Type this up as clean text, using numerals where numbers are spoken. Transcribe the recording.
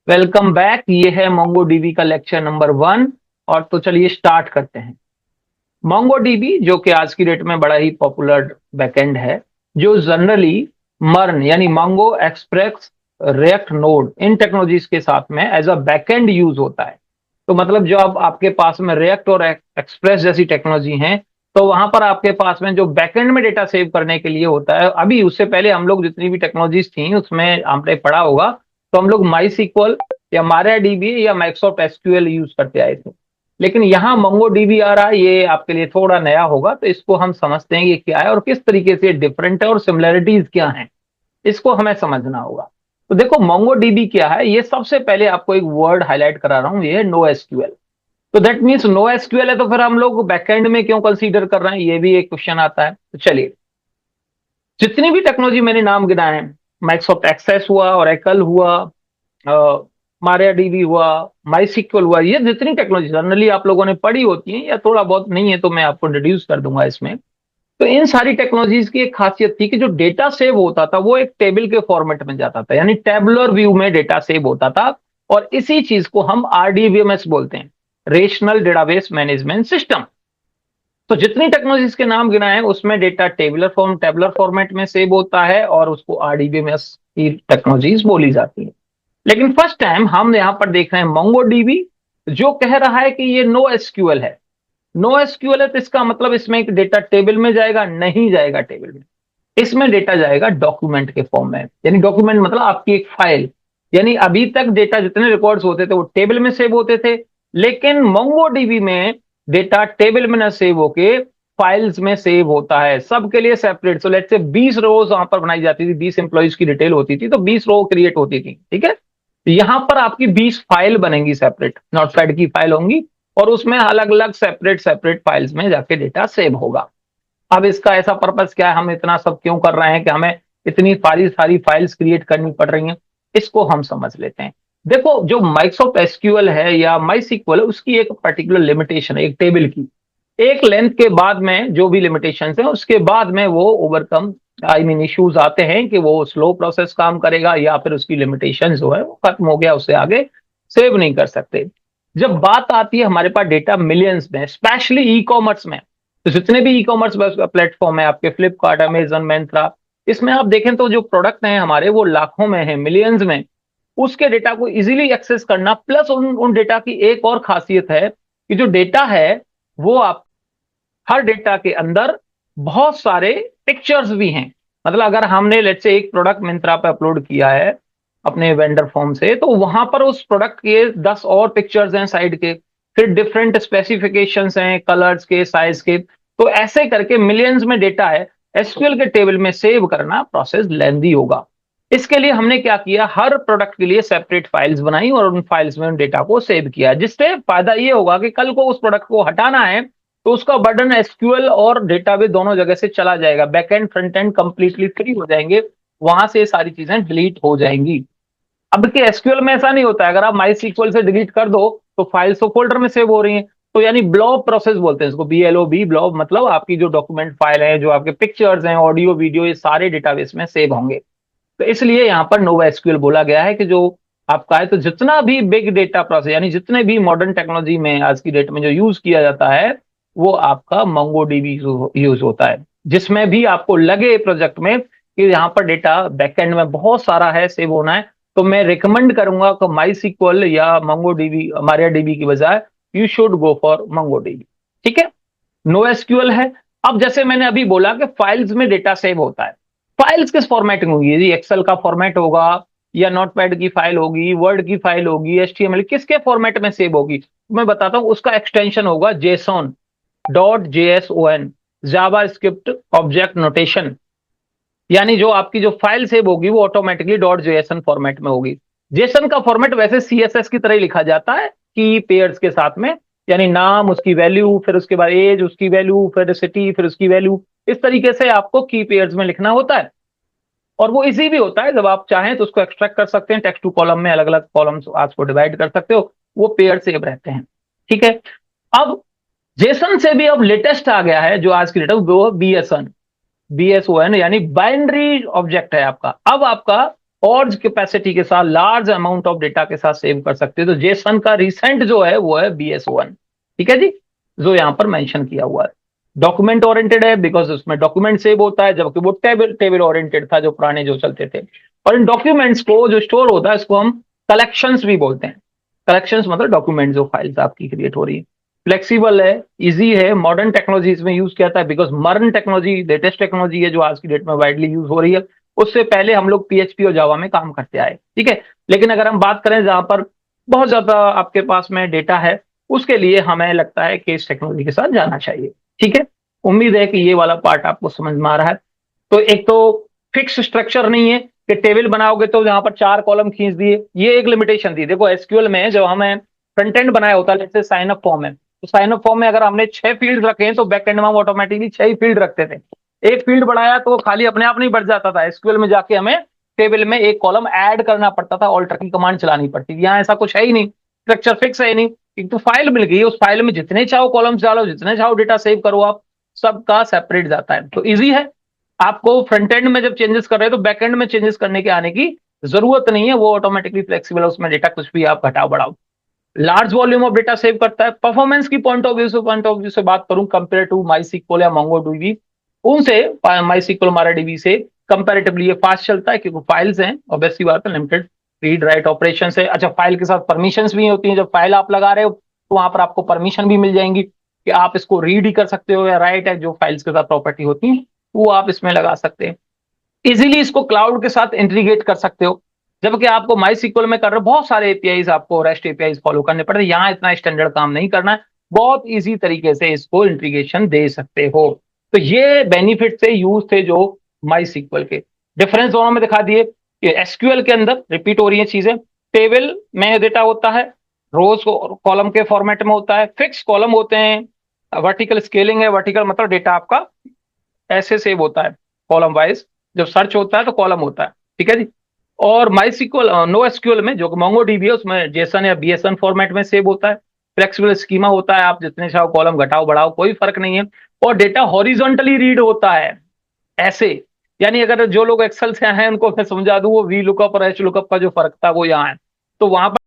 Welcome back. ये है MongoDB का लेक्चर नंबर 1। और तो चलिए स्टार्ट करते हैं। मोंगोडीबी जो कि आज की डेट में बड़ा ही पॉपुलर बैकएंड है, जो जनरली मर्न यानी Mongo express react node in technologies के साथ में एज अ बैकएंड यूज होता है। तो मतलब जो अब आपके पास में रिएक्ट और एक्सप्रेस जैसी टेक्नोलॉजी है, तो वहां पर आपके पास में जो बैकएंड में डेटा सेव करने के लिए होता है। अभी उससे पहले हम लोग जितनी भी टेक्नोलॉजीज थी उसमें आपने पढ़ा होगा, तो हम लोग माई सीक्वल या मारियाडीबी या माइक्रोसॉफ्ट एसक्यूएल यूज करते आए थे। लेकिन यहाँ मोंगोडीबी आ रहा है, ये आपके लिए थोड़ा नया होगा, तो इसको हम समझते हैं ये क्या है और किस तरीके से डिफरेंट है और सिमिलरिटीज क्या हैं, इसको हमें समझना होगा। तो देखो मोंगोडीबी क्या है, ये सबसे पहले आपको एक वर्ड हाईलाइट करा रहा हूं, ये है नो एसक्यूएल। तो दैट मीन्स नो एसक्यूएल है, तो फिर हम लोग बैकएंड में क्यों कंसीडर कर रहे हैं, ये भी एक क्वेश्चन आता है। तो चलिए, जितनी भी टेक्नोलॉजी मैंने नाम गिनाए हैं, माइक्रोसॉफ्ट एक्सेस हुआ, ओरेकल हुआ, मारियाडीबी हुआ, माई हुआ, ये जितनी टेक्नोलॉजी जनरली आप लोगों ने पढ़ी होती है या थोड़ा बहुत नहीं है तो मैं आपको इंट्रोड्यूस कर दूंगा इसमें। तो इन सारी टेक्नोलॉजीज की एक खासियत थी कि जो डेटा सेव होता था वो एक टेबल के फॉर्मेट में जाता था, यानी टेबुलर व्यू में डेटा सेव होता था। और इसी चीज को हम आरडीबीएमएस बोलते हैं, रेशनल डेटाबेस मैनेजमेंट सिस्टम। तो जितनी टेक्नोलॉजीज के नाम गिनाए हैं उसमें डेटा टेबुलर फॉर्मेट में सेव होता है और उसको आरडीबीएमएस की टेक्नोलॉजीज बोली जाती है। लेकिन फर्स्ट टाइम हम यहां पर देख रहे हैं मोंगोडीबी, जो कह रहा है कि ये नो एसक्यूएल है। नो एसक्यूएल है तो इसका मतलब इसमें एक डेटा टेबल में जाएगा, नहीं जाएगा टेबल में। इसमें डेटा जाएगा डॉक्यूमेंट के फॉर्म में, यानी डॉक्यूमेंट मतलब आपकी एक फाइल। यानी अभी तक डेटा जितने रिकॉर्ड्स होते थे वो टेबल में सेव होते थे, लेकिन मोंगोडीबी में डेटा टेबल में ना सेव होके फाइल्स में सेव होता है, सबके लिए सेपरेट। सो लेट्स से 20 रोज वहां पर बनाई जाती थी, 20 एम्प्लॉइज की डिटेल होती थी, तो 20 रो क्रिएट होती थी, ठीक है। तो यहां पर आपकी 20 फाइल बनेंगी, सेपरेट नोटपैड की फाइल होंगी, और उसमें अलग अलग सेपरेट सेपरेट फाइल्स में जाके डेटा सेव होगा। अब इसका ऐसा पर्पस क्या है, हम इतना सब क्यों कर रहे हैं कि हमें इतनी सारी सारी फाइल्स क्रिएट करनी पड़ रही हैं, इसको हम समझ लेते हैं। देखो, जो माइक्रोसॉफ्ट एसक्यूएल है या माई सीक्वल है, उसकी एक पर्टिकुलर लिमिटेशन है, एक टेबल की। एक लेंथ के बाद में जो भी लिमिटेशन है उसके बाद में वो ओवरकम, आई मीन इश्यूज आते हैं कि वो स्लो प्रोसेस काम करेगा या फिर उसकी लिमिटेशन जो है वो खत्म हो गया, उससे आगे सेव नहीं कर सकते। जब बात आती है हमारे पास डेटा मिलियंस में, स्पेशली ई कॉमर्स में, तो जितने भी ई कॉमर्स प्लेटफॉर्म है आपके, फ्लिपकार्ट, अमेजन, मैंत्रा, इसमें आप देखें तो जो प्रोडक्ट हैं हमारे वो लाखों में है, मिलियंस में। उसके डेटा को इजीली एक्सेस करना, प्लस उन उन डेटा की एक और खासियत है कि जो डेटा है वो आप, हर डेटा के अंदर बहुत सारे पिक्चर्स भी हैं। मतलब अगर हमने लेट्स से एक प्रोडक्ट मिंत्रा पे अपलोड किया है अपने वेंडर फॉर्म से, तो वहां पर उस प्रोडक्ट के 10 और पिक्चर्स हैं साइड के, फिर डिफरेंट स्पेसिफिकेशंस हैं, कलर्स के, साइज के। तो ऐसे करके मिलियंस में डेटा है, एसक्यूएल के टेबल में सेव करना प्रोसेस लेंदी होगा। इसके लिए हमने क्या किया, हर प्रोडक्ट के लिए सेपरेट फाइल्स बनाई और उन फाइल्स में उन डेटा को सेव किया, जिससे फायदा ये होगा कि कल को उस प्रोडक्ट को हटाना है तो उसका बर्डन एसक्यूएल और डेटाबेस दोनों जगह से चला जाएगा, back and front end completely free हो जाएंगे, वहां से सारी चीजें डिलीट हो जाएंगी। अब के एसक्यूएल में ऐसा नहीं होता है, अगर आप माई सीक्वल से डिलीट कर दो तो फाइल्स तो फोल्डर में सेव हो रही हैं। तो यानी ब्लॉब प्रोसेस बोलते हैं इसको, BLOB, ब्लॉब, मतलब आपकी जो डॉक्यूमेंट फाइल है, जो आपके पिक्चर्स हैं, ऑडियो वीडियो, ये सारे डेटाबेस में सेव होंगे। तो इसलिए यहाँ पर नोवा एसक्यूएल बोला गया है कि जो आपका है, तो जितना भी बिग डेटा प्रोसेस यानी जितने भी मॉडर्न टेक्नोलॉजी में आज की डेट में जो यूज किया जाता है वो आपका मोंगोडीबी यूज होता है। जिसमें भी आपको लगे प्रोजेक्ट में कि यहाँ पर डेटा बैकएंड में बहुत सारा है, सेव होना है, तो मैं रिकमेंड करूंगा कि माई सीक्वल या मोंगोडीबी, मारियाडीबी की बजाय you should go for MongoDB, ठीक है। नो एसक्यूएल है। अब जैसे मैंने अभी बोला कि फाइल्स में डेटा सेव होता है, फाइल्स किस फॉर्मेट में होगी, जी एक्सेल का फॉर्मेट होगा या नोटपैड की फाइल होगी, वर्ड की फाइल होगी, HTML, किसके फॉर्मेट में सेव होगी, मैं बताता हूं। उसका एक्सटेंशन होगा जेसॉन, .json, जावा स्क्रिप्ट ऑब्जेक्ट नोटेशन। यानी जो आपकी जो फाइल सेव होगी वो ऑटोमेटिकली .json फॉर्मेट में होगी। जेसन का फॉर्मेट वैसे CSS की तरह ही लिखा जाता है, की पेयर्स के साथ में, यानी नाम, उसकी वैल्यू, फिर उसके बाद एज, उसकी वैल्यू, फिर सिटी, फिर उसकी वैल्यू, इस तरीके से आपको की पेयर्स में लिखना होता है। और वो इजी भी होता है, जब आप चाहें तो उसको एक्सट्रैक्ट कर सकते हैं, टेक्स्ट टू कॉलम में अलग अलग कॉलम्स आज को डिवाइड कर सकते हो, वो पेयर सेव रहते हैं, ठीक है। अब जेसन से भी अब लेटेस्ट आ गया है जो आज की डेट है, वो BSON, यानी बाइनरी ऑब्जेक्ट है आपका। अब आपका और कैपेसिटी के साथ लार्ज अमाउंट ऑफ डेटा के साथ सेव कर सकते हो। तो जेसन का रिसेंट जो है वो है BS1, ठीक है जी, जो यहाँ पर मेंशन किया हुआ है। डॉक्यूमेंट ओरिएंटेड है बिकॉज उसमें डॉक्यूमेंट सेव होता है, जबकि वो टेबल टेबल ओरिएंटेड था जो पुराने जो चलते थे। और इन डॉक्यूमेंट्स को जो स्टोर होता है इसको हम कलेक्शंस भी बोलते हैं। कलेक्शंस मतलब डॉक्यूमेंट जो फाइल्स आपकी क्रिएट हो रही है। फ्लेक्सिबल है, इजी है, मॉडर्न टेक्नोलॉजीज में यूज किया जाता है because modern technology latest technology है जो आज की डेट में वाइडली यूज हो रही है। उससे पहले हम लोग PHP और जावा में काम करते आए, ठीक है। लेकिन अगर हम बात करें जहां पर बहुत ज्यादा आपके पास में डेटा है, उसके लिए हमें लगता है कि इस टेक्नोलॉजी के साथ जाना चाहिए, ठीक है। उम्मीद है कि ये वाला पार्ट आपको समझ में आ रहा है। तो एक तो फिक्स स्ट्रक्चर नहीं है कि टेबल बनाओगे तो यहाँ पर 4 कॉलम खींच दिए, ये एक लिमिटेशन दी। देखो एसक्यूएल में जब हमें फ्रंट एंड बनाया होता है, जैसे साइन अप फॉर्म है, तो साइन अप फॉर्म में अगर हमने 6 फील्ड रखे हैं तो बैक एंड में हम ऑटोमेटिकली 6 ही फील्ड रखते थे। एक फील्ड बढ़ाया तो वो खाली अपने आप नहीं बढ़ जाता था, एसक्यूएल में जाके हमें टेबल में एक कॉलम ऐड करना पड़ता था, ऑल्टर की कमांड चलानी पड़ती थी। यहाँ ऐसा कुछ है ही नहीं, स्ट्रक्चर फिक्स है ही नहीं। एक तो फाइल मिल गई, उस फाइल में जितने चाहो कॉलम्स डालो, जितने चाहो डेटा सेव करो, आप सबका सेपरेट जाता है, तो इजी है। आपको फ्रंट एंड में जब चेंजेस कर रहे हैं तो बैक एंड में चेंजेस करने के आने की जरूरत नहीं है, वो ऑटोमेटिकली फ्लेक्सिबल है, उसमें डेटा कुछ भी आप घटाओ बढ़ाओ। Large volume of data save करता है। परफॉर्मेंस की पॉइंट ऑफ व्यू से बात करूं, कंपेयर टू माई सिक्वल या मोंगोडीबी, उनसे माई सिक्वल MariaDB से कंपेरेटिवली ये फास्ट चलता है क्योंकि फाइल्स हैं, ऑब्वियसली बात है, लिमिटेड रीड राइट ऑपरेशन है। अच्छा, फाइल के साथ परमिशंस भी होती हैं, जब फाइल आप लगा रहे हो तो वहां पर आपको परमिशन भी मिल जाएंगी कि आप इसको रीड ही कर सकते हो या राइट है, जो फाइल्स के साथ प्रॉपर्टी होती है वो आप इसमें लगा सकते हैं। इजीली इसको क्लाउड के साथ इंटीग्रेट कर सकते हो, जबकि आपको माई सिक्वल में कर रहे हो बहुत सारे एपीआईज, आपको रेस्ट एपीआईज फॉलो करने पड़ते हैं। यहाँ इतना स्टैंडर्ड काम नहीं करना है, बहुत इजी तरीके से इसको इंटीग्रेशन दे सकते हो। तो ये बेनिफिट से यूज थे जो माई सिक्वल के। डिफरेंस दोनों में दिखा दिए कि एसक्यूएल के अंदर रिपीट हो रही है चीजें, टेबल में डेटा होता है, रोज कॉलम के फॉर्मेट में होता है, फिक्स कॉलम होते हैं, वर्टिकल स्केलिंग है, वर्टिकल मतलब डेटा आपका ऐसे सेव होता है कॉलम वाइज, जब सर्च होता है तो कॉलम होता है, ठीक है जी। और माई सिक्वल नो एसक्यूएल में जो मोंगो डीबी है उसमें जेसन या बीएसएन फॉर्मेट में सेव होता है, फ्लेक्सिबल स्कीमा होता है, आप जितने चाहो कॉलम घटाओ बढ़ाओ कोई फर्क नहीं है। और डेटा हॉरिजॉन्टली रीड होता है ऐसे, यानी अगर जो लोग एक्सेल से आए हैं उनको मैं समझा दूं, वो वी लुकअप और एच लुकअप का जो फर्क था वो यहाँ है, तो वहां पर